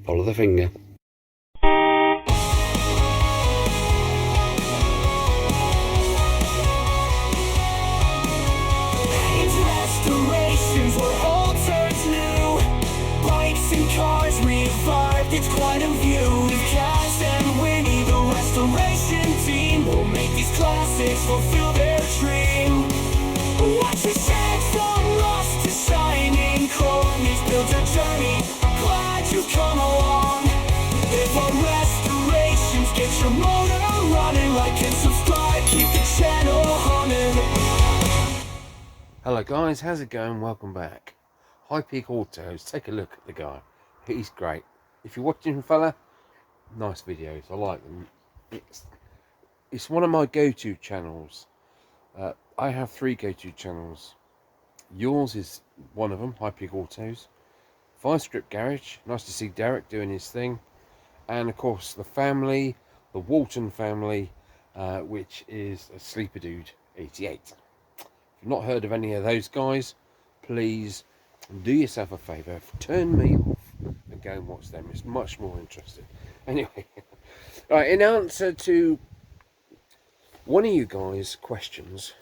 Follow the finger. Restorations where all turns new. Bikes and cars revived, it's quite a view. With Kaz and Winnie, the restoration team will make these classics fulfill their dream. Watch the shades from rust to shining chrome. It's built a journey, glad you've come along. If our restorations get your motor running, like and subscribe, keep the channel humming. Hello guys, how's it going? Welcome back. High Peak Autos, take a look at the guy. He's great. If you're watching, fella, nice videos, I like them. It's one of my go-to channels. I have 3 go-to channels. Yours is one of them, High Peak Autos. Script Garage, nice to see Derek doing his thing. And of course the family, the Walton family, which is a Sleeper Dude 88. Not heard of any of those guys, please do yourself a favour, turn me off and go and watch them. It's much more interesting. Anyway, right, in answer to one of you guys' questions,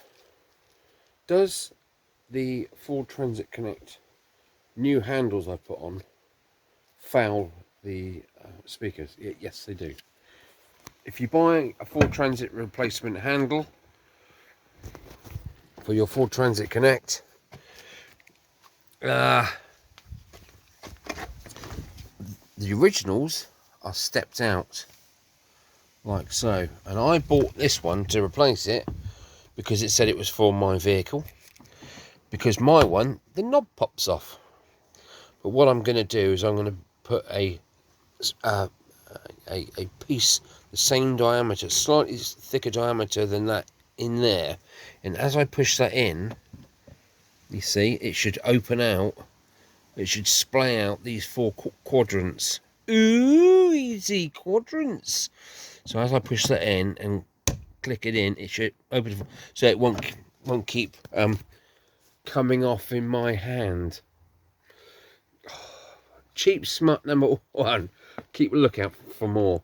does the Ford Transit Connect new handles I put on foul the speakers? Yes, they do. If you buy a Ford Transit replacement handle for your Ford Transit Connect, the originals are stepped out like so, and I bought this one to replace it because it said it was for my vehicle, because my one, the knob pops off. But what I'm going to do is I'm going to put a piece the same diameter, slightly thicker diameter than that, in there, and as I push that in, you see it should open out, it should splay out these 4 quadrants. Ooh, easy quadrants. So as I push that in and click it in, it should open, so it won't keep coming off in my hand. Cheap smut number 1. Keep a lookout for more.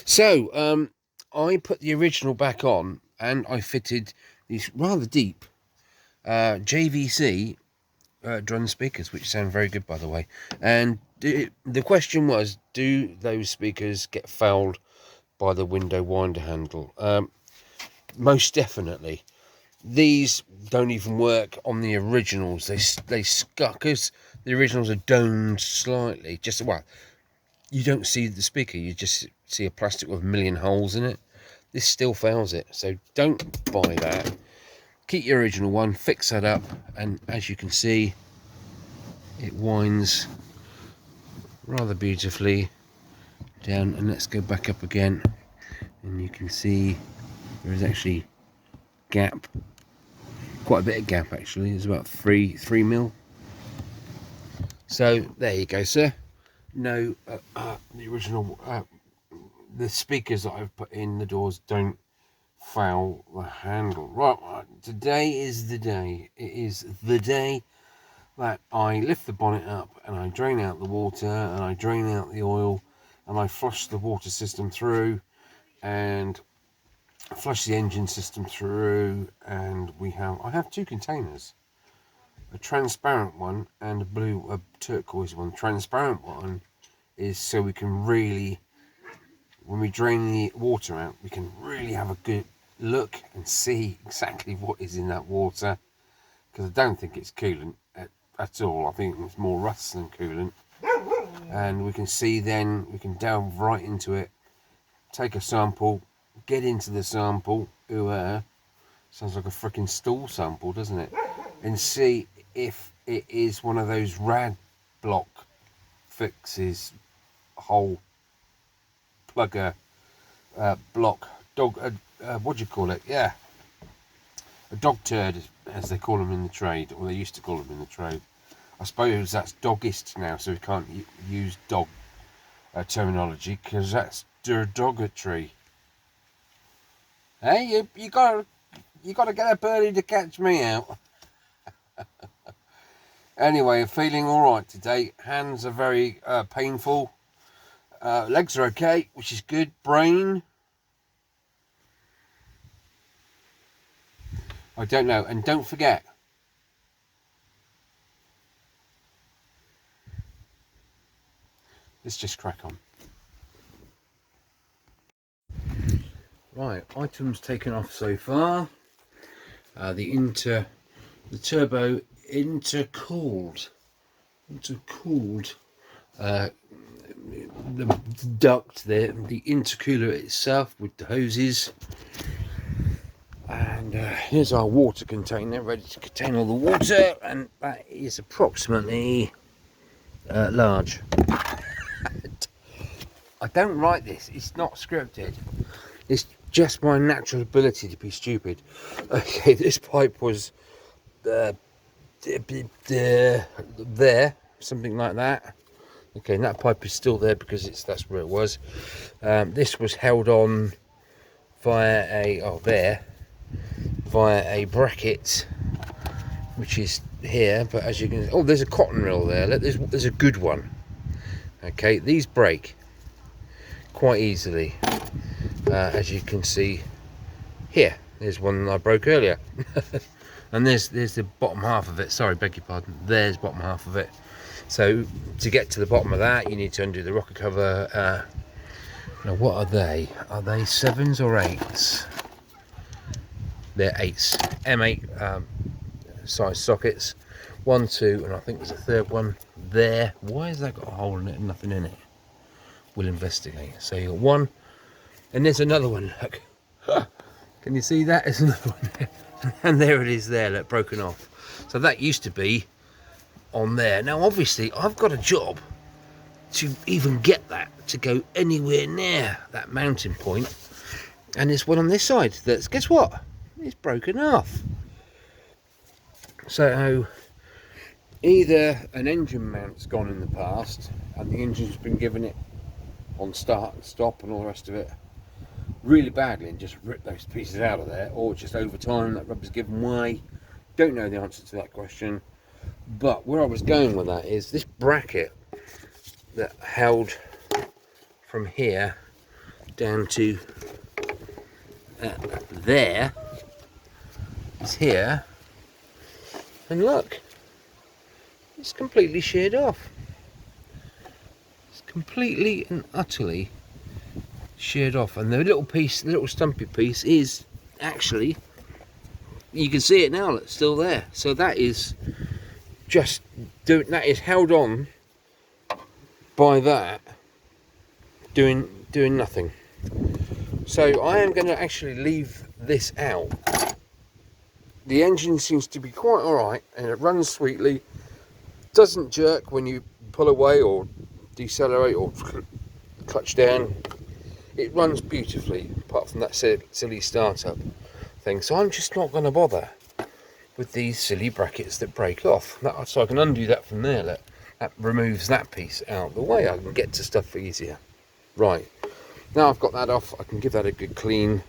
So I put the original back on and I fitted these rather deep JVC drum speakers, which sound very good, by the way. And the question was, do those speakers get fouled by the window winder handle? Most definitely. These don't even work on the originals. They scuff, because the originals are domed slightly. Just, well, you don't see the speaker, you just see a plastic with a million holes in it. This still fails it, so don't buy that. Keep your original one, fix that up, and as you can see, it winds rather beautifully down. And let's go back up again, and you can see there is actually gap, quite a bit of gap actually. There's about 3 mil. So there you go, sir. No, the original, the speakers that I've put in the doors don't foul the handle. Right, today is the day. It is the day that I lift the bonnet up and I drain out the water and I drain out the oil and I flush the water system through and flush the engine system through. And I have 2 containers, a transparent one and a turquoise one. Transparent one is so we can really, when we drain the water out, we can really have a good look and see exactly what is in that water, because I don't think it's coolant at all. I think it's more rust than coolant. And we can see, then we can delve right into it, take a sample, get into the sample, sounds like a freaking stool sample, doesn't it? And see if it is one of those rad block fixes, hole plugger block dog, what do you call it? Yeah, a dog turd, as they call them in the trade, or they used to call them in the trade. I suppose that's doggist now, so we can't use dog terminology, because that's derogatory. Hey, you gotta get up early to catch me out. Anyway, I'm feeling all right today. Hands are very painful. Legs are okay, which is good. Brain, I don't know. And don't forget, let's just crack on. Right, items taken off so far. The turbo intercooled, the duct there, the intercooler itself with the hoses. And here's our water container, ready to contain all the water, and that is approximately large. I don't write this, it's not scripted, it's just my natural ability to be stupid. Okay, this pipe was there, something like that. Okay, and that pipe is still there because that's where it was. This was held on via a bracket, which is here. But as you can, oh, there's a cotton reel there. There's a good one. Okay, these break quite easily, as you can see here. There's one I broke earlier. And there's the bottom half of it. Sorry, beg your pardon. There's bottom half of it. So to get to the bottom of that, you need to undo the rocker cover. Now, what are they? Are they 7s or 8s? They're 8s. M8 size sockets. 1, 2, and I think there's a third one there. Why has that got a hole in it and nothing in it? We'll investigate. So you've got one, and there's another one. Look, can you see that? There's another one there. And there it is there, look, broken off. So that used to be on there. Now obviously I've got a job to even get that to go anywhere near that mounting point, and there's one on this side that's, guess what, it's broken off. So either an engine mount's gone in the past and the engine's been given it on start and stop and all the rest of it really badly and just ripped those pieces out of there, or just over time that rubber's given way. Don't know the answer to that question, but where I was going with that is this bracket that held from here down to there is here, and look, it's completely sheared off. It's completely and utterly sheared off, and the little piece, the little stumpy piece, is actually, you can see it now, it's still there. So that is just that is held on by that doing nothing. So I am going to actually leave this out. The engine seems to be quite alright, and it runs sweetly, doesn't jerk when you pull away or decelerate or clutch down. It runs beautifully, apart from that silly startup thing. So I'm just not going to bother with these silly brackets that break off. So I can undo that from there. Look, that removes that piece out of the way. I can get to stuff easier. Right, now I've got that off, I can give that a good clean.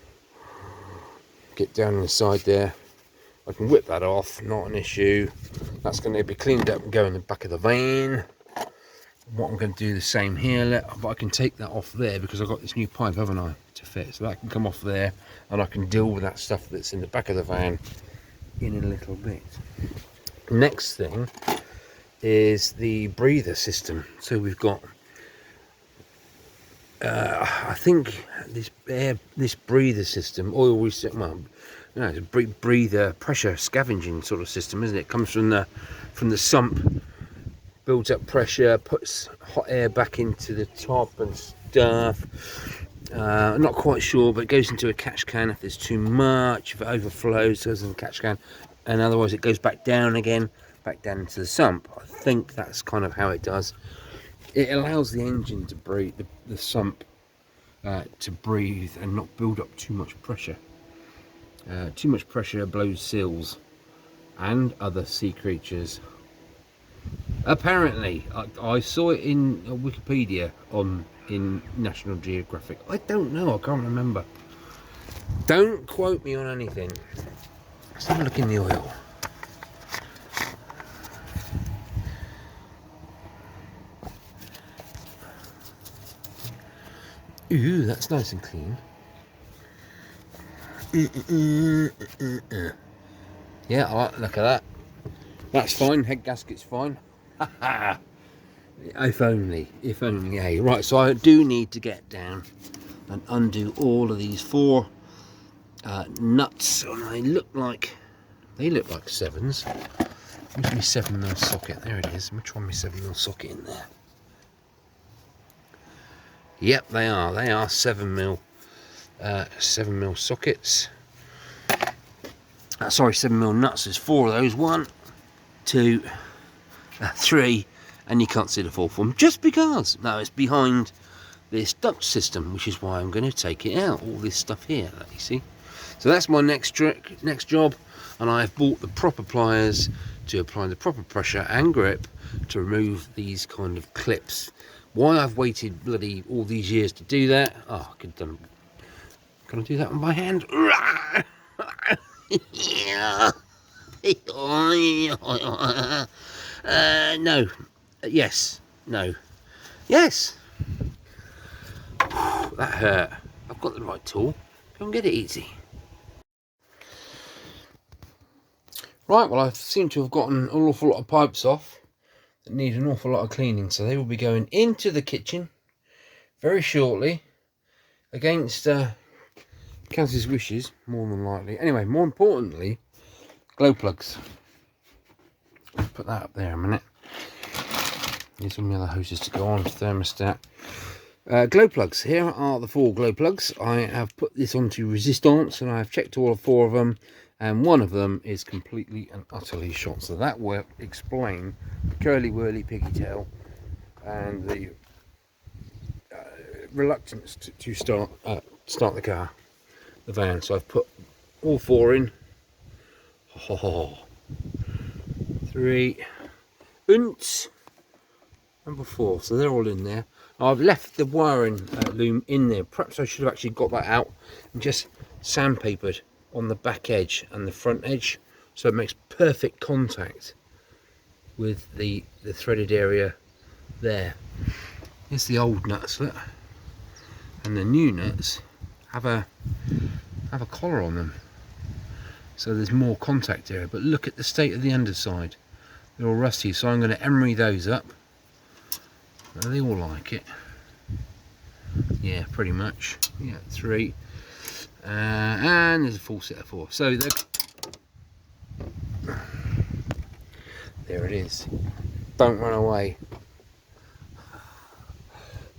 Get down inside there. I can whip that off, not an issue. That's going to be cleaned up and go in the back of the van. What I'm going to do the same here, but I can take that off there because I've got this new pipe, haven't I, to fit. So that can come off there, and I can deal with that stuff that's in the back of the van in a little bit. Next thing is the breather system. So we've got, I think this breather system, oil reset. Well, no, it's a breather pressure scavenging sort of system, isn't it? It comes from the sump. Builds up pressure, puts hot air back into the top and stuff. I'm not quite sure, but it goes into a catch can if there's too much. If it overflows, it goes in the catch can, and otherwise it goes back down again, back down into the sump. I think that's kind of how it does. It allows the engine to breathe, the sump to breathe and not build up too much pressure. Too much pressure blows seals and other sea creatures. Apparently, I saw it in Wikipedia in National Geographic. I don't know, I can't remember. Don't quote me on anything. Let's have a look in the oil. Ooh, that's nice and clean. Yeah, I like the look of that. That's fine, head gasket's fine. If only, eh? Right, so I do need to get down and undo all of these 4 nuts, and they look like sevens. Where's my 7mm socket? There it is. Let me try my 7mm socket in there. Yep, they are 7mm 7mm sockets. Sorry, 7mm nuts. There's 4 of those. 1, 2, 3, and you can't see the 4th one just because. No, it's behind this duct system, which is why I'm going to take it out. All this stuff here, you see. So that's my next job, and I've bought the proper pliers to apply the proper pressure and grip to remove these kind of clips. Why I've waited bloody all these years to do that? Oh, I could have done. Can I do that one by hand? No. Yes. No. Yes. That hurt. I've got the right tool. Go and get it easy. Right, well, I seem to have gotten an awful lot of pipes off that need an awful lot of cleaning, so they will be going into the kitchen very shortly against Kaz's wishes, more than likely. Anyway, more importantly, glow plugs. I'll put that up there a minute. Here's some of the other hoses to go on, thermostat. Glow plugs. Here are the 4 glow plugs. I have put this onto resistance, and I've checked all 4 of them, and one of them is completely and utterly shot. So that will explain the curly whirly piggy tail and the reluctance to start the car, the van. So I've put all 4 in. 3 unts. Number 4. So they're all in there. I've left the wiring loom in there. Perhaps I should have actually got that out and just sandpapered on the back edge and the front edge, so it makes perfect contact with the threaded area there. Here's the old nuts, look, and the new nuts have a collar on them, so there's more contact area. But look at the state of the underside; they're all rusty. So I'm going to emery those up. Well, they all like it. Yeah, pretty much. Yeah, 3. And there's a full set of 4. So there it is. Don't run away.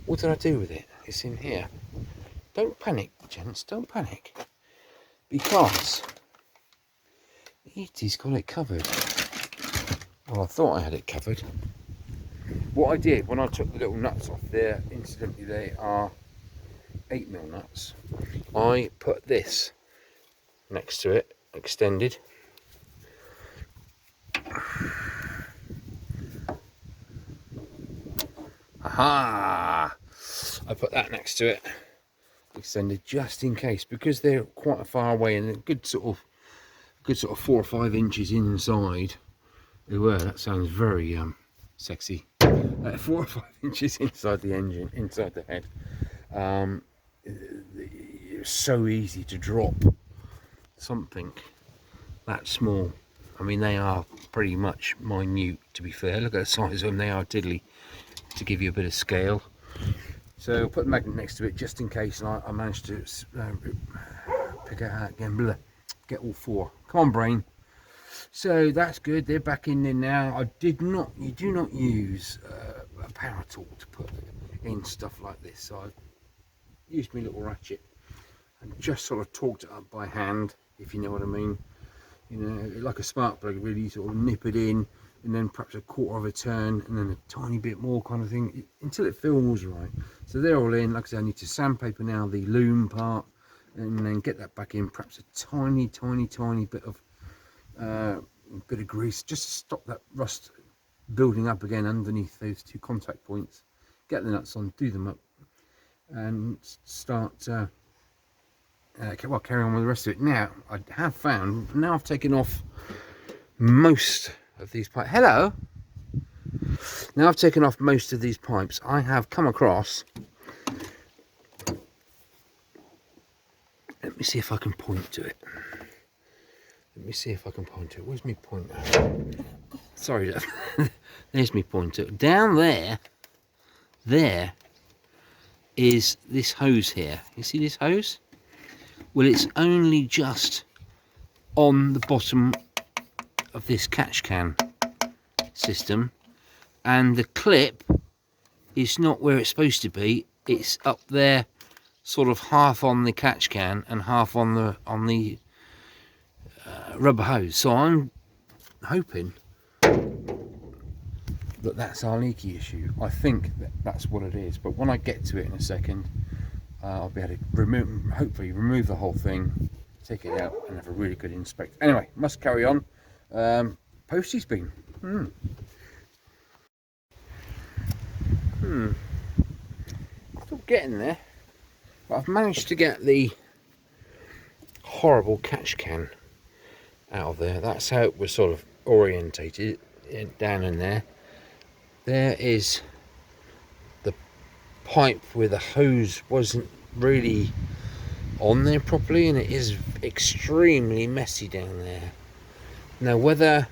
What did I do with it? It's in here. Don't panic, gents. Don't panic. Because E.T.'s got it covered. Well, I thought I had it covered. What I did when I took the little nuts off there, incidentally, they are 8mm nuts. I put this next to it, extended. Aha! I put that next to it, extended, just in case, because they're quite far away and a good sort of 4 or 5 inches inside. They were. That sounds very sexy. 4 or 5 inches inside the engine, inside the head. It's so easy to drop something that small. I mean, they are pretty much minute, to be fair. Look at the size of them. They are diddly, to give you a bit of scale. So I'll put the magnet next to it just in case, and I managed to pick it out again. Blah, get all 4. Come on, brain. So that's good. They're back in there now. You do not use a power tool to put in stuff like this. So I used my little ratchet and just sort of torqued it up by hand, if you know what I mean. You know, like a spark plug, really sort of nip it in, and then perhaps a quarter of a turn, and then a tiny bit more kind of thing, until it feels right. So they're all in. Like I said, I need to sandpaper now the loom part, and then get that back in. Perhaps a tiny bit of grease, just to stop that rust building up again underneath those 2 contact points. Get the nuts on, do them up, and start carry on with the rest of it. Now I have found, now I've taken off most of these pipes. Hello. Now I've taken off most of these pipes. I have come across Let me see if I can point to it. Let me see if I can point to it. Where's my pointer? Sorry, there's my pointer. Down there, there is this hose here. You see this hose? Well, it's only just on the bottom of this catch can system, and the clip is not where it's supposed to be. It's up there, sort of half on the catch can and half on the rubber hose. So I'm hoping that that's our leaky issue. I think that's what it is, but when I get to it in a second, I'll be able to hopefully remove the whole thing, take it out and have a really good inspect. Anyway, must carry on. Posty's been still getting there, but I've managed to get the horrible catch can out of there. That's how it was sort of orientated down in there. There is the pipe where the hose wasn't really on there properly, and it is extremely messy down there. Now, whether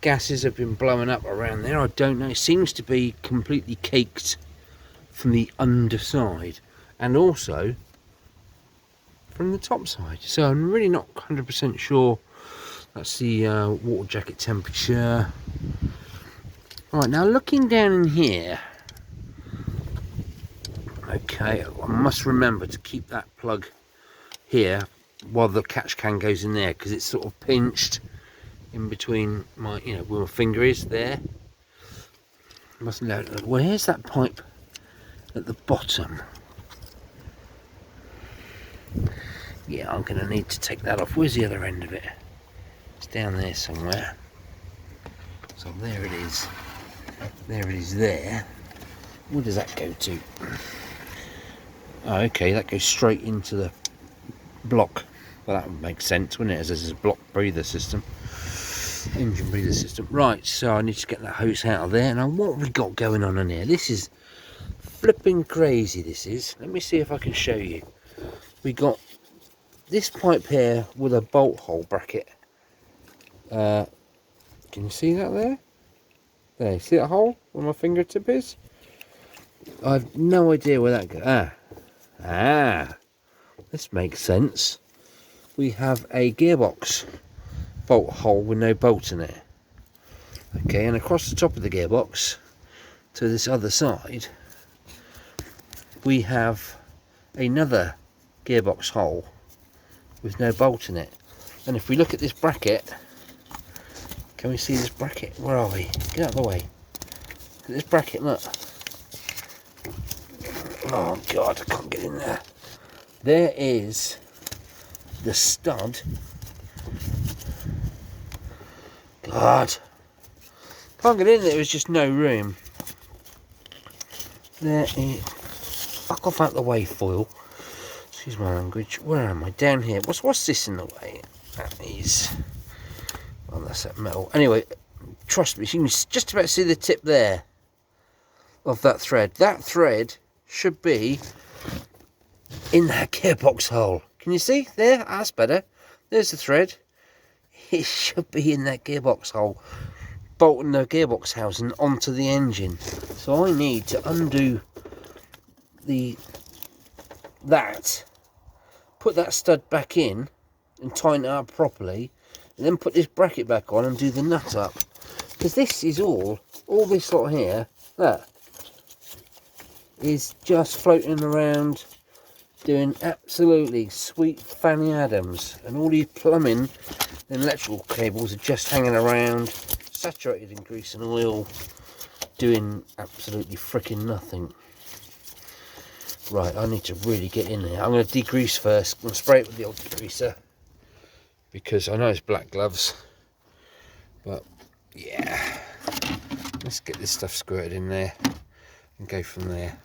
gases have been blowing up around there, I don't know. It seems to be completely caked from the underside and also from the top side, so I'm really not 100% sure. That's the water jacket temperature. Right, now looking down in here, okay, I must remember to keep that plug here while the catch can goes in there, because it's sort of pinched in between my, where my finger is there. Must know. Where's that pipe at the bottom? Yeah, I'm gonna need to take that off. Where's the other end of it? It's down there somewhere. So there it is. There it is there. Where does that go to? Oh, okay, that goes straight into the block. Well, that would make sense, wouldn't it, as this is a block breather system. Engine breather system. Right, so I need to get that hose out of there. Now, what have we got going on in here? This is flipping crazy, this is. Let me see if I can show you. We got this pipe here with a bolt hole bracket. Can you see that there? There, see that hole where my fingertip is? I have no idea where that goes. This makes sense. We have a gearbox bolt hole with no bolt in it. Okay, and across the top of the gearbox to this other side, we have another gearbox hole with no bolt in it. And if we look at this bracket, can we see this bracket? Where are we? Get out of the way. Look at this bracket, look. Oh god, I can't get in there. There is the stud. God, can't get in there, there's just no room. There is, fuck off out the way, foil. Excuse my language. Where am I? Down here. What's this in the way? That is, well, that's that metal. Anyway, trust me, you can just about see the tip there of that thread. That thread should be in that gearbox hole. Can you see there? That's better. There's the thread. It should be in that gearbox hole, bolting the gearbox housing onto the engine. So I need to undo that, put that stud back in and tighten it up properly, and then put this bracket back on and do the nut up. Because this is all this lot here, that is just floating around doing absolutely sweet Fanny Adams, and all these plumbing and electrical cables are just hanging around, saturated in grease and oil, doing absolutely freaking nothing. Right, I need to really get in there. I'm going to degrease first. I'm going to spray it with the old degreaser, because I know it's black gloves, but yeah, let's get this stuff squirted in there and go from there.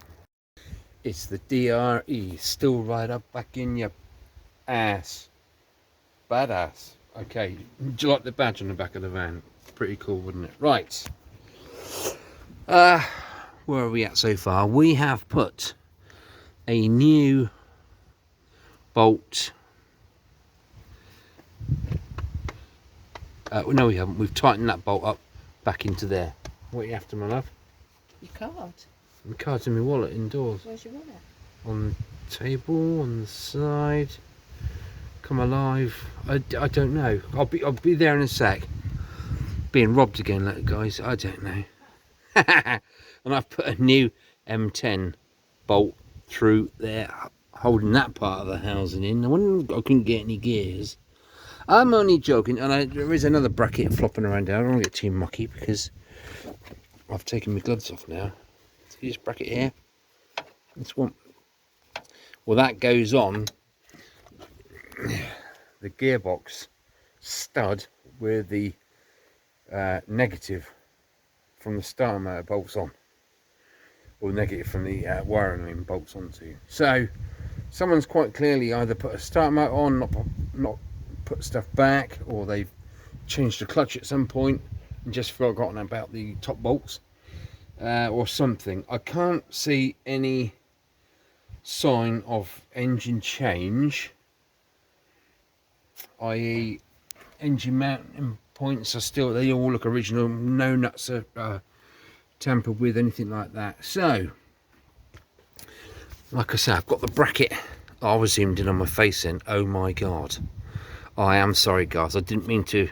It's the DRE, still right up back in your ass. Badass. Okay, do you like the badge on the back of the van? Pretty cool, wouldn't it? Right. Where are we at so far? We have put a new bolt. No, we haven't. We've tightened that bolt up back into there. What are you after, my love? Your card. The card's in my wallet indoors. Where's your wallet? On the table, on the side. Come alive. I don't know. I'll be there in a sec. Being robbed again, like guys. I don't know. And I've put a new M10 bolt through there, holding that part of the housing in. I wonder if I couldn't get any gears. I'm only joking, and there is another bracket flopping around there. I don't want to get too mucky because I've taken my gloves off now. See this bracket here? This one. Well, that goes on the gearbox stud where the negative from the starter motor bolts on, or negative from the wiring ring bolts onto. So someone's quite clearly either put a starter motor on, not put stuff back, or they've changed the clutch at some point and just forgotten about the top bolts, or something. I can't see any sign of engine change, i.e. engine mounting points are still, they all look original, no nuts are tampered with, anything like that. So like I say, I've got the bracket. I was zoomed in on my face then. Oh my god, I am sorry guys, I didn't mean to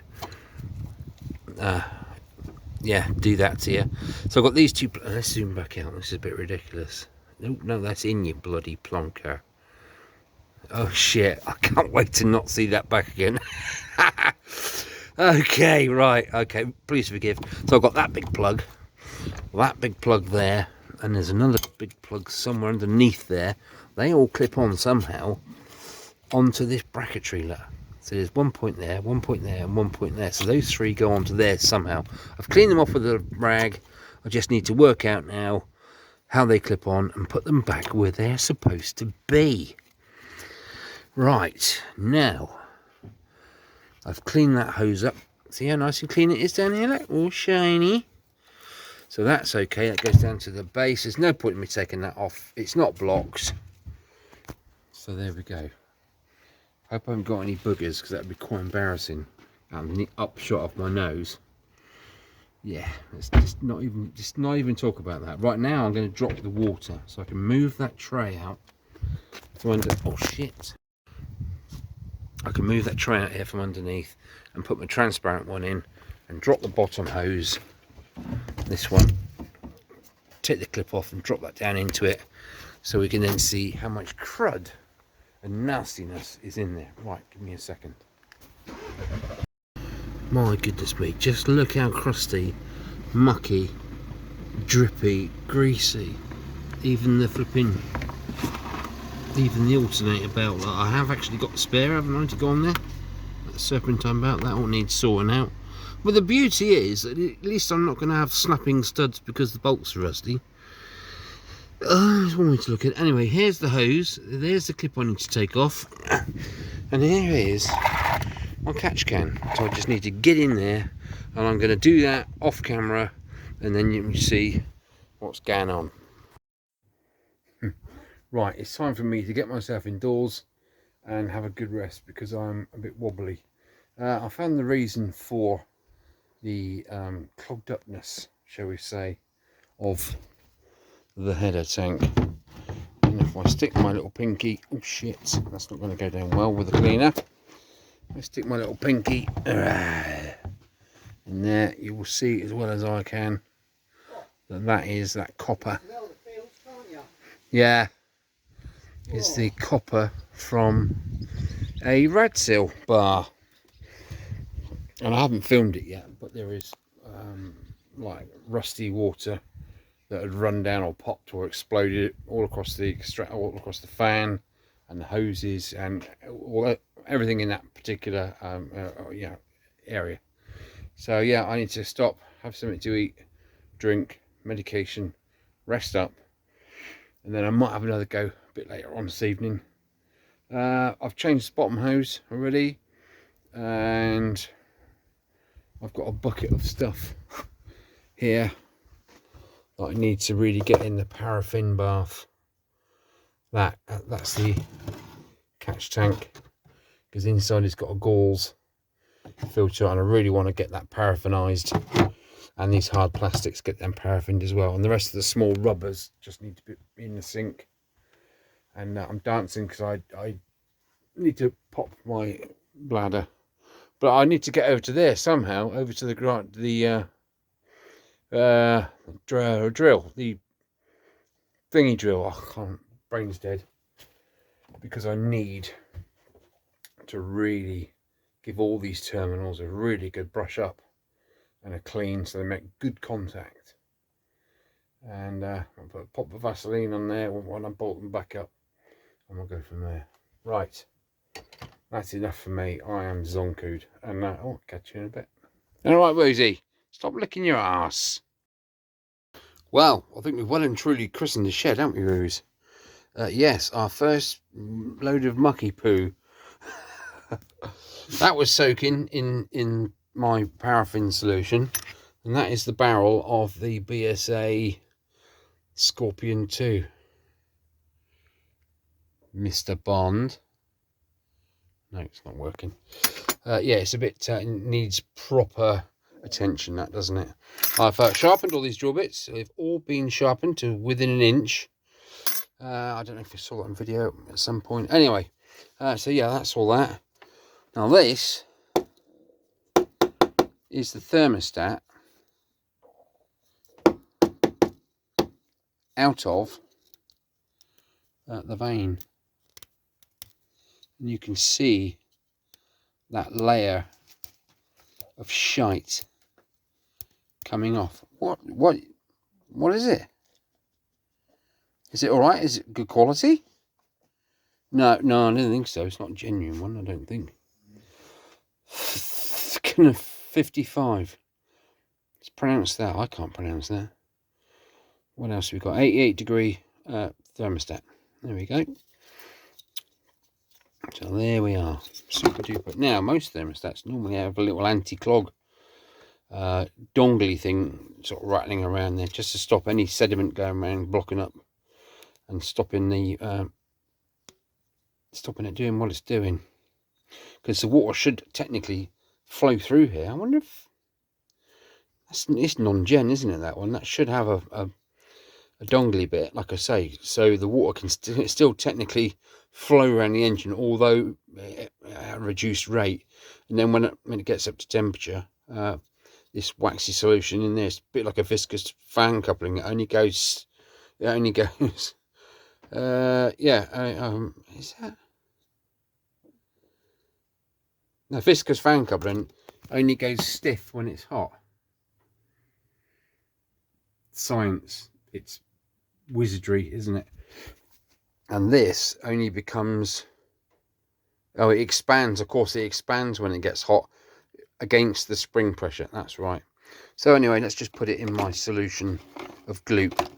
yeah, do that to you. So I've got these two. Let's zoom back out. This is a bit ridiculous. No, that's in you bloody plonker. Oh shit, I can't wait to not see that back again. Okay, right, okay, please forgive. So I've got that big plug there, and there's another big plug somewhere underneath there. They all clip on somehow onto this bracketry. Look. So there's 1 point there, 1 point there, and 1 point there. So those three go onto there somehow. I've cleaned them off with a rag. I just need to work out now how they clip on and put them back where they're supposed to be. Right, now I've cleaned that hose up. See how nice and clean it is down here? Look, all shiny. So that's okay. That goes down to the base. There's no point in me taking that off. It's not blocks. So there we go. Hope I haven't got any boogers, because that would be quite embarrassing. And the upshot of my nose. Yeah, let's just not even talk about that. Right now I'm going to drop the water so I can move that tray out from under. Oh shit. I can move that tray out here from underneath and put my transparent one in and drop the bottom hose, this one, take the clip off and drop that down into it, so we can then see how much crud and nastiness is in there. Right, give me a second. My goodness me, just look how crusty, mucky, drippy, greasy, even the alternator belt. Like, I have actually got the spare, haven't I, to go on there? That serpentine belt, that all needs sorting out. But the beauty is that at least I'm not going to have snapping studs because the bolts are rusty. There's one way to look at it. Anyway, here's the hose, there's the clip I need to take off, and here is my catch can. So I just need to get in there, and I'm going to do that off camera, and then you can see what's going on. Right, it's time for me to get myself indoors and have a good rest because I'm a bit wobbly. I found the reason for the clogged upness, shall we say, of the header tank. And if I stick my little pinky, oh shit, that's not going to go down well with the cleaner. I stick my little pinky in there, you will see as well as I can that is that copper. Yeah, is the copper from a Radsil bar, and I haven't filmed it yet, but there is like rusty water that had run down or popped or exploded all across the fan and the hoses and everything in that particular area. So yeah, I need to stop, have something to eat, drink, medication, rest up, and then I might have another go a bit later on this evening. I've changed the bottom hose already, and I've got a bucket of stuff here that I need to really get in the paraffin bath. That's the catch tank, because inside it's got a gauze filter, and I really want to get that paraffinized, and these hard plastics, get them paraffined as well, and the rest of the small rubbers just need to be in the sink. And I'm dancing because I need to pop my bladder, but I need to get over to there somehow, over to the drill, the thingy drill. I can't, brain's dead, because I need to really give all these terminals a really good brush up and a clean, so they make good contact. And I'll pop the Vaseline on there when I bolt them back up, and we'll go from there. Right, that's enough for me. I am zonkoed, and I'll catch you in a bit. All right, Woozy, stop licking your ass. Well, I think we've well and truly christened the shed, haven't we, Woos? Yes, our first load of mucky poo. That was soaking in my paraffin solution, and that is the barrel of the BSA Scorpion 2. Mr. Bond. No, it's not working. Yeah, it's a bit, needs proper attention, that, doesn't it? I've sharpened all these drill bits. They've all been sharpened to within an inch. I don't know if you saw that on video at some point. Anyway, so yeah, that's all that. Now this is the thermostat out of the vane. And you can see that layer of shite coming off. What is it? Is it all right? Is it good quality? No, I don't think so. It's not a genuine one, I don't think. 55. Let's pronounce that. I can't pronounce that. What else have we got? 88 degree thermostat. There we go. So there we are. Super duper. Now, most thermostats normally have a little anti-clog dongly thing sort of rattling around there, just to stop any sediment going around, blocking up, and stopping the stopping it doing what it's doing, because the water should technically flow through here. I wonder if it's non-gen, isn't it, that one? That should have a dongly bit, like I say, so the water can still technically flow around the engine, although at a reduced rate. And then when it gets up to temperature, this waxy solution in there, it's a bit like a viscous fan coupling. It only goes yeah, is that? No, viscous fan coupling only goes stiff when it's hot. Science, it's wizardry, isn't it? And this only becomes, oh, it expands. Of course, it expands when it gets hot against the spring pressure. That's right. So anyway, let's just put it in my solution of gloop.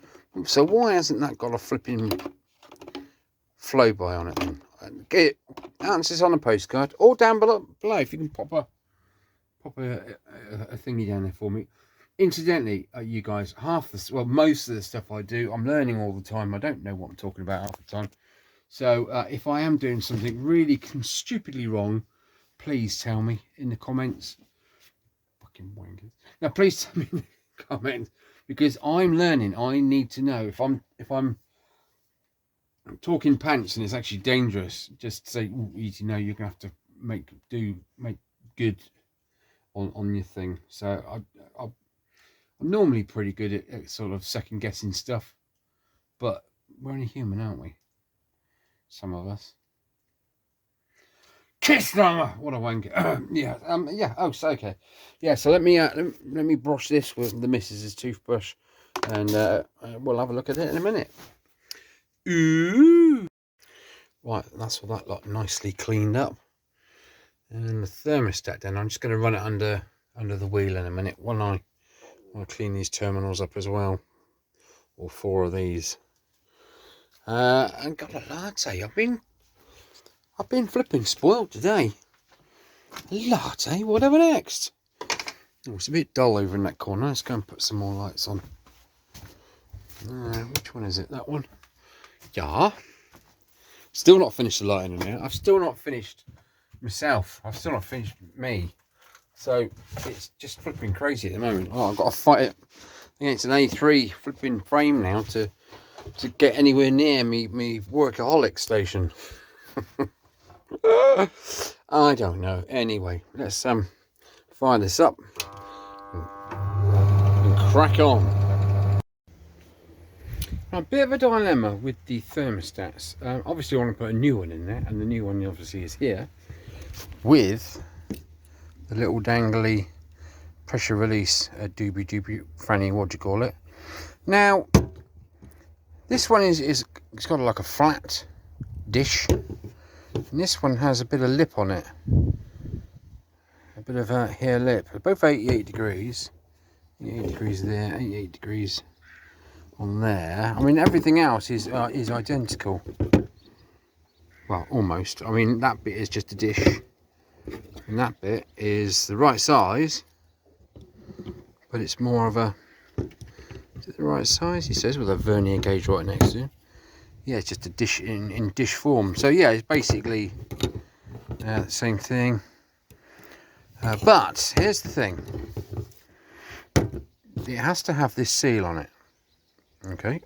So why hasn't that got a flipping flow by on it then? Get answers on a postcard or down below if you can pop a thingy down there for me. Incidentally, you guys, most of the stuff I do, I'm learning all the time. I don't know what I'm talking about half the time. So if I am doing something really stupidly wrong, please tell me in the comments. Fucking wankers. Now, please tell me in the comments, because I'm learning. I need to know if I'm talking pants and it's actually dangerous. Just say, you know, you're gonna have to make good on your thing. So I'm normally pretty good at sort of second guessing stuff, but we're only human, aren't we? Some of us. Kiss them! What a wanker. Yeah. Oh, so okay. Yeah. So let me brush this with the missus's toothbrush, and we'll have a look at it in a minute. Ooh. Right. That's all that lot nicely cleaned up, and the thermostat. Then I'm just going to run it under the wheel in a minute. I'll clean these terminals up as well, or 4 of these. And got a latte. I've been flipping spoiled today. Latte, whatever next. Oh, it's a bit dull over in that corner. Let's go and put some more lights on. Which one is it? That one? Yeah. Still not finished the lighting in there. I've still not finished myself. I've still not finished me. So it's just flipping crazy at the moment. Oh, I've got to fight it against an A3 flipping frame now to get anywhere near me workaholic station. I don't know. Anyway, let's fire this up and crack on. A bit of a dilemma with the thermostats. Obviously I want to put a new one in there, and the new one obviously is here with the little dangly pressure release doobie franny, what do you call it. Now this one is it's got like a flat dish, and this one has a bit of lip on it, a bit of a hair lip. They're both 88 degrees, 88 degrees there, 88 degrees on there. I mean everything else is identical, well almost. I mean that bit is just a dish, and that bit is the right size, but it's more of a, is it the right size, he says, with a vernier gauge right next to it. Yeah, it's just a dish in dish form. So yeah, it's basically the same thing, but here's the thing, it has to have this seal on it, okay,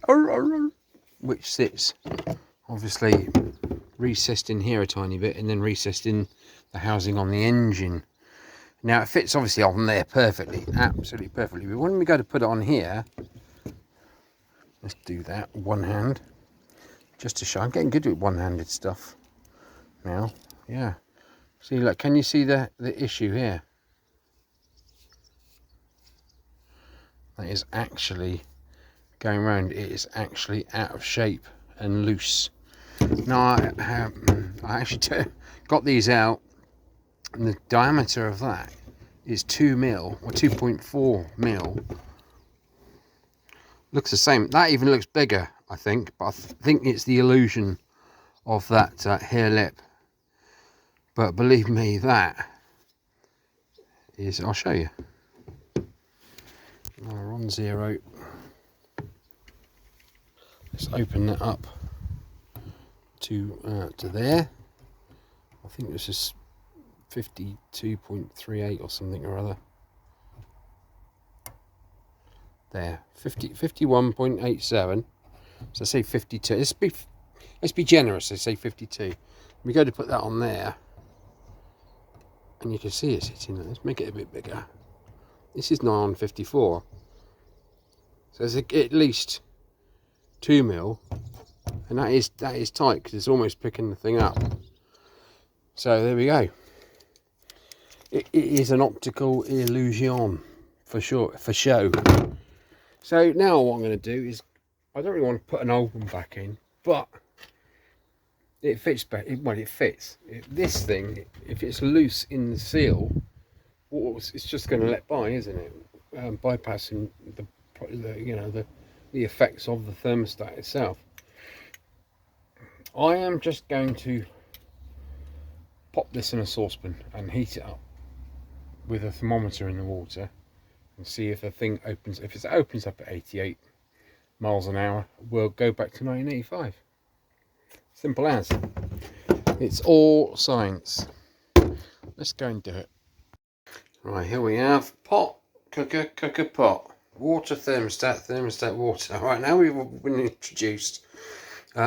which sits obviously recessed in here a tiny bit, and then recessed in the housing on the engine. Now it fits obviously on there perfectly, absolutely perfectly, but when we go to put it on here, let's do that one hand, just to show. I'm getting good with one-handed stuff now. Yeah, see, look, can you see the issue here? That is actually going around, it is actually out of shape and loose. Now I actually got these out, and the diameter of that is 2 mil or 2.4 mil. Looks the same. That even looks bigger, I think, but I think it's the illusion of that hair lip. But believe me, that is, I'll show you. Now we're on 0. Let's open that up to there. I think this is 52.38 or something or other. There, 51.87. So say 52. Let's be generous. I say 52. We go to put that on there, and you can see it's sitting there. Let's make it a bit bigger. This is 954. So it's at least 2 mil, and that is tight because it's almost picking the thing up. So there we go. It is an optical illusion for sure, for show. So now what I'm going to do is, I don't really want to put an old one back in, but it fits better. Well, it fits. This thing, if it's loose in the seal, it's just going to let by, isn't it? Bypassing the effects of the thermostat itself. I am just going to pop this in a saucepan and heat it up with a thermometer in the water, and see if the thing opens. If it opens up at 88 miles an hour, we'll go back to 1985. Simple as. It's all science. Let's go and do it. Right, here we have pot, cooker, pot, water, thermostat, water. All right, now we've been introduced.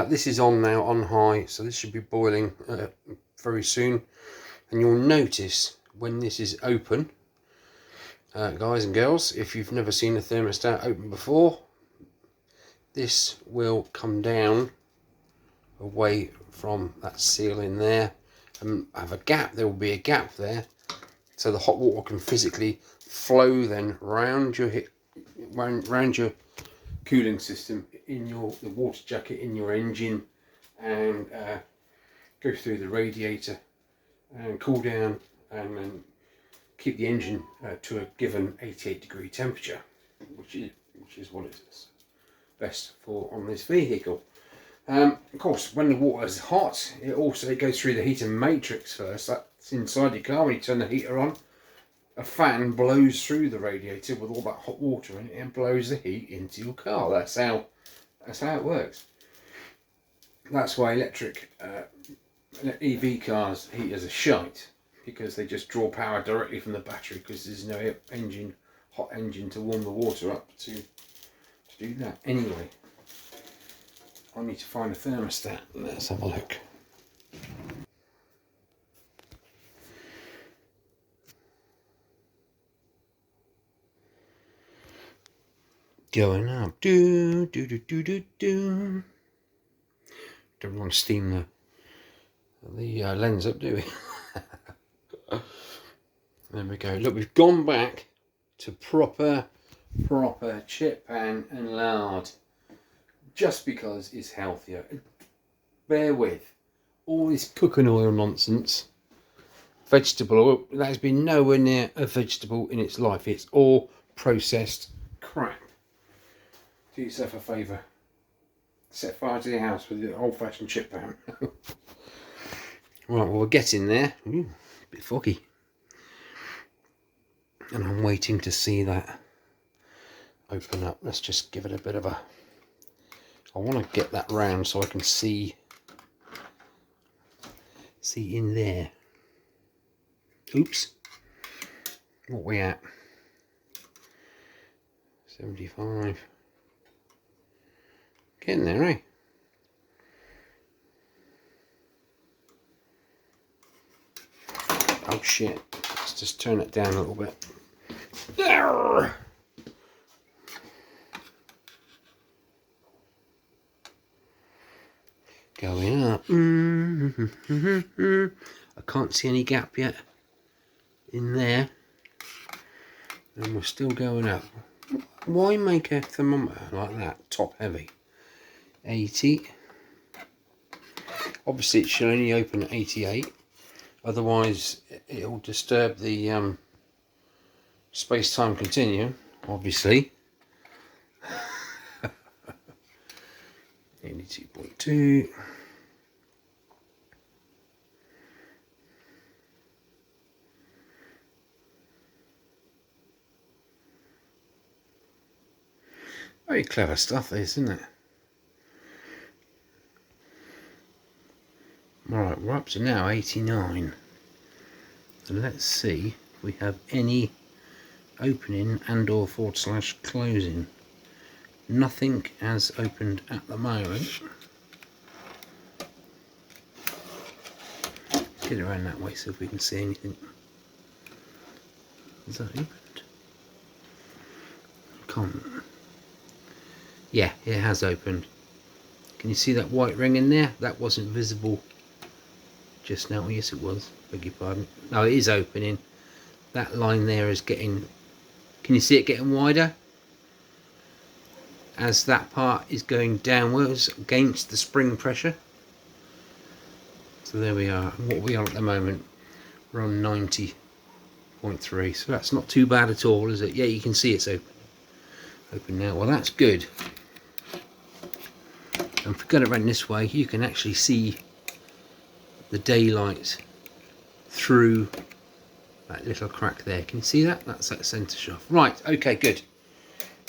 This is on now, on high, so this should be boiling very soon. And you'll notice when this is open, guys and girls, if you've never seen a thermostat open before, this will come down away from that seal in there and have a gap. There will be a gap there, so the hot water can physically flow then round your cooling system in the water jacket in your engine, and go through the radiator and cool down, and then keep the engine to a given 88 degree temperature, which is what is best for on this vehicle. Of course, when the water is hot, it goes through the heater matrix first. That's inside your car. When you turn the heater on, a fan blows through the radiator with all that hot water in it and blows the heat into your car. That's how it works. That's why electric EV cars heaters are shite, because they just draw power directly from the battery, because there's no hot engine to warm the water up to do that. Anyway, I need to find a thermostat. Let's have a look. Going up. Do do do do do do. Don't want to steam the lens up, do we? There we go. Look, we've gone back to proper chip pan and lard, just because it's healthier. Bear with all this cooking oil nonsense. Vegetable oil, that has been nowhere near a vegetable in its life. It's all processed crap. Do yourself a favour. Set fire to your house with the old-fashioned chip pan. Right, well, we're getting there. Ooh, a bit foggy. And I'm waiting to see that open up. Let's just give it a bit of a... I want to get that round so I can see in there. Oops. What we at? 75. Getting there, eh? Oh shit. Let's just turn it down a little bit. There! Going up. I can't see any gap yet in there. And we're still going up. Why make a thermometer like that, top heavy? 80. Obviously it should only open at 88, otherwise it'll disturb the space-time continuum, obviously. 82.2. Very clever stuff, this, isn't it? Alright, we're up to now 89. And let's see if we have any opening and or / closing. Nothing has opened at the moment. Let's get it around that way so if we can see anything. Is that opened? Can't. Yeah, it has opened. Can you see that white ring in there? That wasn't visible just now. Yes, it was. Beg your pardon. No, it is opening. That line there is getting... Can you see it getting wider? As that part is going downwards against the spring pressure. So there we are. What we are at the moment, we're on 90.3. So that's not too bad at all, is it? Yeah, you can see it's open now. Well, that's good. And if we go around this way, you can actually see the daylight through that little crack there. Can you see that? That's that centre shaft. Right, okay, good.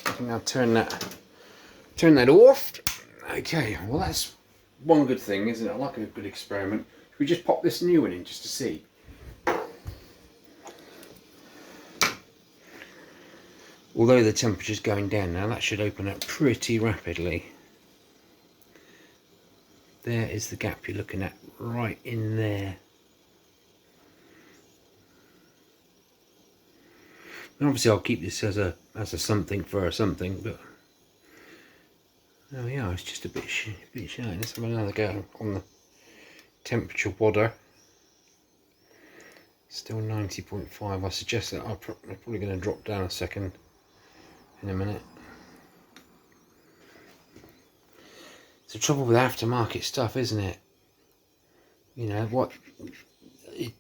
I can now turn that off. Okay, well that's one good thing, isn't it? I like a good experiment. Should we just pop this new one in just to see? Although the temperature's going down now, that should open up pretty rapidly. There is the gap you're looking at, right in there. And obviously I'll keep this as a something for a something, but there we are. It's just a bit shy. Let's have another go on the temperature wadder. Still 90.5. I suggest that I'm probably going to drop down a second in a minute. It's the trouble with aftermarket stuff, isn't it? You know what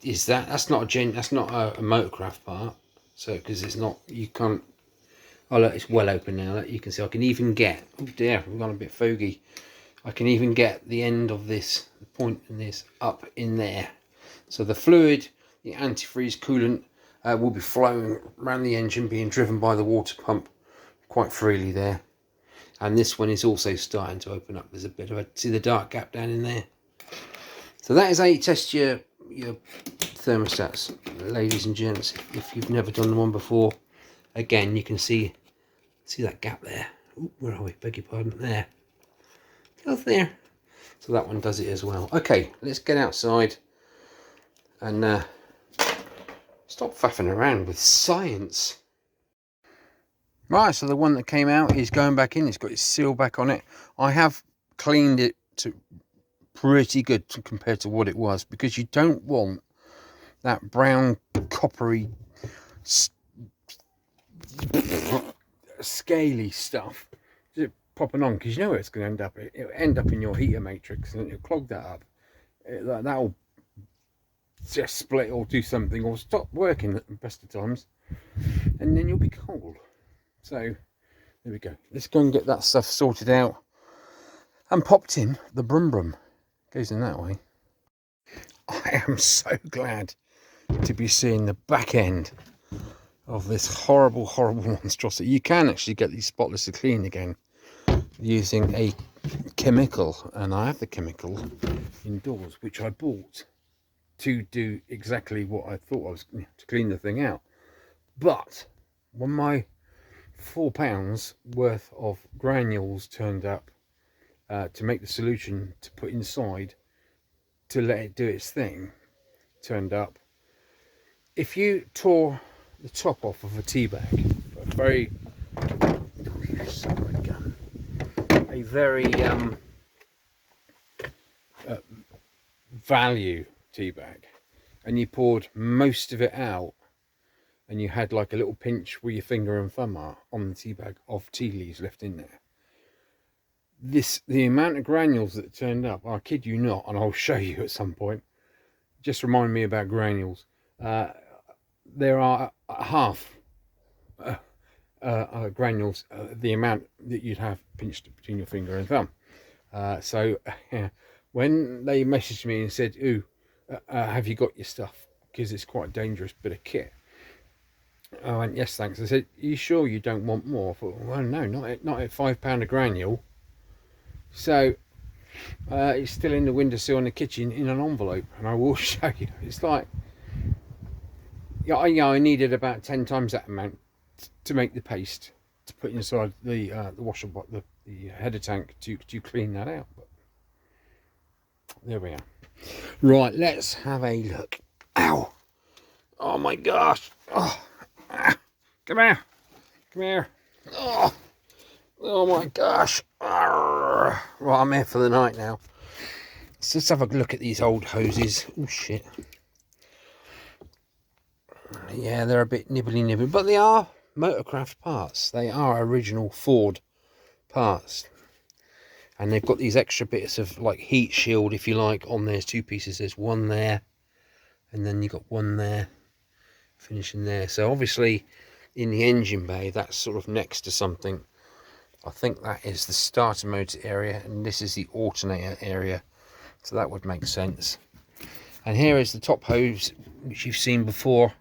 is that? That's not a Motorcraft part. So because it's not, you can't. Oh look, it's well open now. Look, you can see I can even get. Oh dear, we've gone a bit foggy. I can even get the end of this point in this up in there. So the fluid, the antifreeze coolant, will be flowing around the engine, being driven by the water pump quite freely there. And this one is also starting to open up. There's a bit of a, see the dark gap down in there. So that is how you test your thermostats, ladies and gents. If you've never done one before, again, you can see that gap there. Ooh, where are we? Beg your pardon. There. Go there. So that one does it as well. Okay, let's get outside and stop faffing around with science. Right, so the one that came out is going back in. It's got its seal back on it. I have cleaned it to pretty good compared to what it was, because you don't want that brown coppery scaly stuff just popping on, because you know where it's going to end up. It'll end up in your heater matrix and it'll clog that up. That'll just split or do something or stop working at the best of times, and then you'll be cold. So there we go. Let's go and get that stuff sorted out and popped in. The Brum Brum goes in that way. I am so glad to be seeing the back end of this horrible monstrosity. You can actually get these spotless clean again using a chemical, and I have the chemical indoors, which I bought to do exactly what I thought I was to clean the thing out. But when my £4 worth of granules turned up to make the solution to put inside to let it do its thing turned up, if you tore the top off of a tea bag, a very value tea bag, and you poured most of it out, and you had like a little pinch where your finger and thumb are on the tea bag of tea leaves left in there, the amount of granules that turned up, I kid you not, and I'll show you at some point, just remind me about granules. There are half granules, the amount that you'd have pinched between your finger and thumb. So when they messaged me and said, "Ooh, have you got your stuff? Because it's quite a dangerous bit of kit." I went, "Yes, thanks." I said, "Are you sure you don't want more?" I thought, well, no, not at £5 a granule. So it's still in the windowsill in the kitchen in an envelope, and I will show you. It's like, yeah, I needed about 10 times that amount to make the paste to put inside the washer, the header tank to clean that out. But there we are. Right, let's have a look. Ow! Oh my gosh! Oh, come here! Oh my gosh! Right, I'm here for the night now. Let's just have a look at these old hoses. Oh shit! Yeah, they're a bit nibbly, but they are Motorcraft parts. They are original Ford parts, and they've got these extra bits of like heat shield, if you like, on there's two pieces. There's one there, and then you got one there finishing there. So obviously in the engine bay, that's sort of next to something. I think that is the starter motor area, and this is the alternator area, so that would make sense. And here is the top hose, which you've seen before,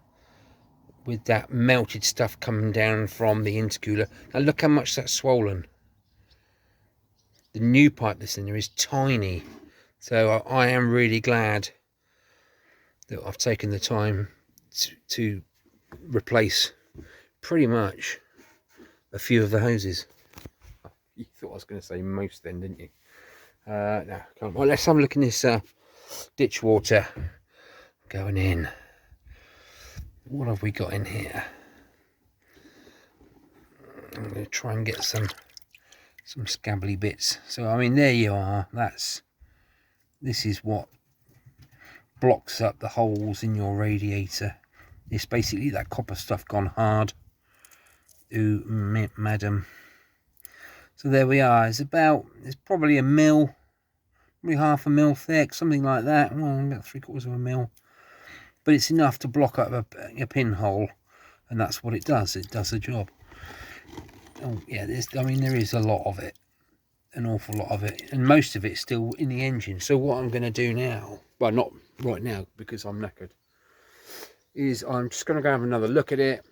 with that melted stuff coming down from the intercooler. Now look how much that's swollen. The new pipe that's in there is tiny, so I am really glad that I've taken the time to replace pretty much a few of the hoses. You thought I was going to say most then, didn't you? No, come on. Well, let's have a look in this ditch water going in. What have we got in here? I'm going to try and get some scabbly bits. So I mean, there you are. This is what blocks up the holes in your radiator. It's basically that copper stuff gone hard. Ooh, madam. So there we are. It's probably a mil, probably half a mil thick, something like that. Well, about 3/4 of a mil. But it's enough to block up a pinhole, and that's what it does. It does the job. Oh yeah, there is a lot of it, an awful lot of it, and most of it's still in the engine. So what I'm going to do now, well, not right now because I'm knackered, is I'm just going to go have another look at it.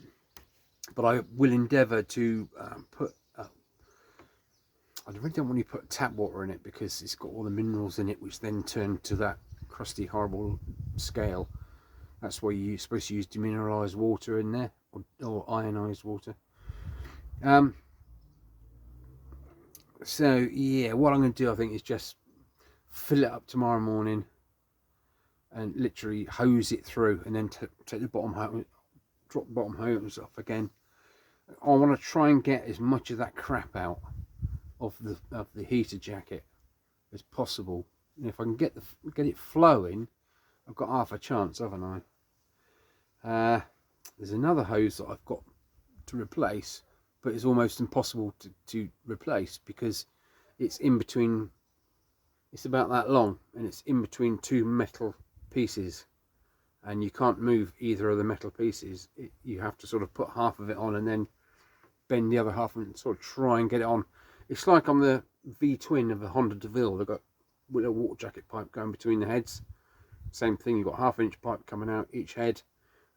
But I will endeavour to put I really don't want to put tap water in it because it's got all the minerals in it, which then turn to that crusty, horrible scale. That's why you're supposed to use demineralized water in there, or ionized water. So yeah, what I'm going to do, I think, is just fill it up tomorrow morning and literally hose it through, and then take the bottom hose, drop the bottom hose off again. I want to try and get as much of that crap out of the heater jacket as possible. And if I can get it flowing, I've got half a chance, haven't I? There's another hose that I've got to replace, but it's almost impossible to replace because it's in between. It's about that long, and it's in between two metal pieces, and you can't move either of the metal pieces. You have to sort of put half of it on and then bend the other half and sort of try and get it on. It's like on the V-twin of the Honda DeVille. They've got with a water jacket pipe going between the heads. Same thing, you've got a ½ inch pipe coming out each head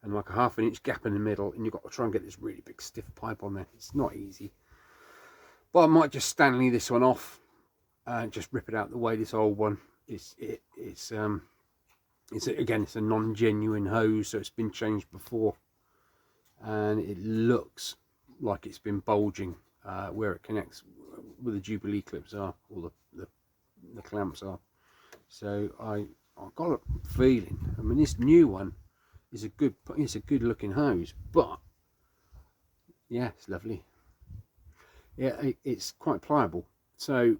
and like a ½ inch gap in the middle, and you've got to try and get this really big stiff pipe on there. It's not easy, but I might just Stanley this one off and just rip it out the way. This old one it's again, it's a non-genuine hose, so it's been changed before, and it looks like it's been bulging where it connects where the Jubilee clips are, or the clamps are. So I've got a feeling, I mean, this new one is a good looking hose, but yeah, it's lovely. Yeah, it's quite pliable, so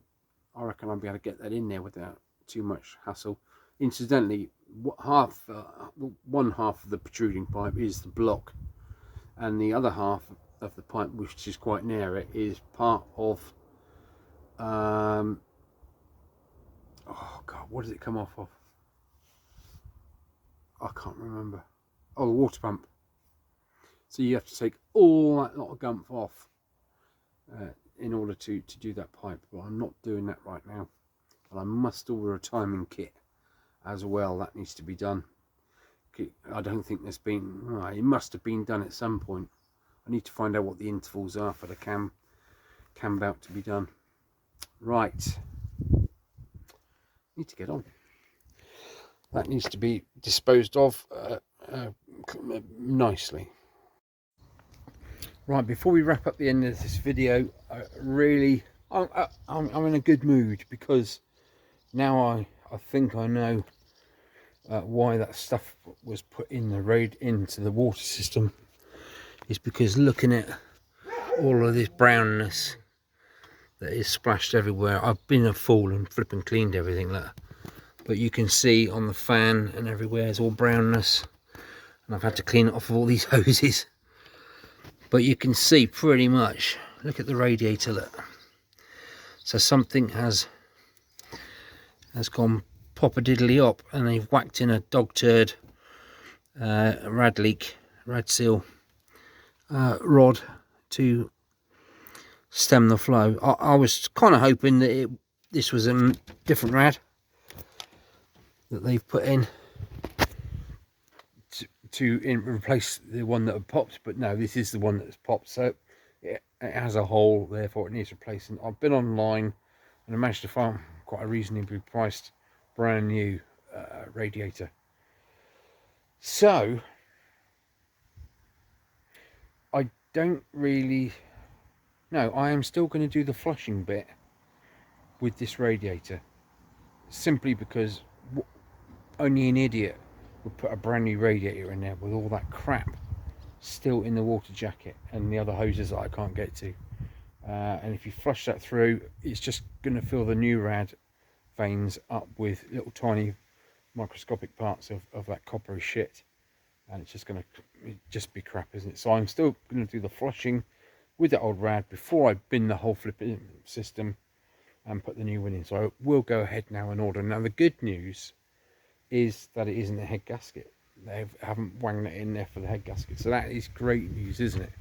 I reckon I'll be able to get that in there without too much hassle. Incidentally, one half of the protruding pipe is the block, and the other half of the pipe, which is quite near it, is part of oh god, what does it come off of? I can't remember. Oh, the water pump. So you have to take all that lot of gump off in order to do that pipe, but I'm not doing that right now. And I must order a timing kit as well. That needs to be done. I don't think there's been, it must have been done at some point. I need to find out what the intervals are for the cam bout to be done. Right, need to get on. That needs to be disposed of nicely. Right, before we wrap up the end of this video, I'm in a good mood, because now I think I know why that stuff was put in into the water system. Is because looking at all of this brownness that is splashed everywhere. I've been a fool and flipping cleaned everything there, but you can see on the fan and everywhere is all brownness, and I've had to clean it off of all these hoses. But you can see pretty much, look at the radiator, look. So something has gone pop a diddly up, and they've whacked in a dog turd, rad seal rod to stem the flow. I was kind of hoping that this was a different rad that they've put in to replace the one that had popped, but no, this is the one that's popped, so it has a hole, therefore it needs replacing. I've been online and I managed to find quite a reasonably priced brand new radiator. So I don't really know. I am still going to do the flushing bit with this radiator, simply because only an idiot would put a brand new radiator in there with all that crap still in the water jacket and the other hoses that I can't get to. And if you flush that through, it's just going to fill the new rad veins up with little tiny microscopic parts of that coppery shit, and it's just going to be crap, isn't it? So I'm still going to do the flushing with that old rad before I bin the whole flipping system and put the new one in. So I will go ahead now and order. Now the good news is that it isn't a head gasket. They haven't wanged it in there for the head gasket, so that is great news, isn't it?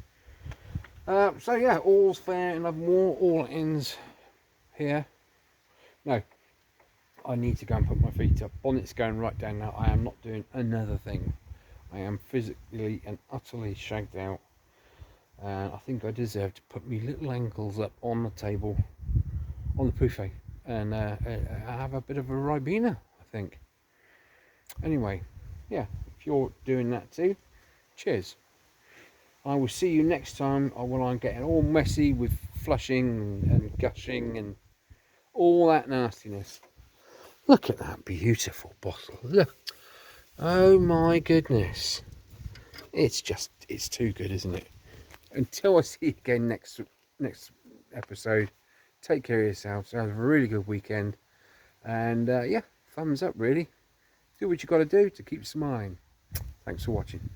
So yeah, all's fair in love and war. All ends here. No, I need to go and put my feet up. Bonnet's going right down now. I am not doing another thing. I am physically and utterly shagged out, and I think I deserve to put my little ankles up on the table on the buffet and have a bit of a Ribena, I think. Anyway, yeah, if you're doing that too, cheers. I will see you next time when I'm getting all messy with flushing and gushing and all that nastiness. Look at that beautiful bottle. Look. Oh my goodness. It's too good, isn't it? Until I see you again next episode, take care of yourselves. Have a really good weekend. And yeah, thumbs up really. Do what you got to do to keep smiling. Thanks for watching.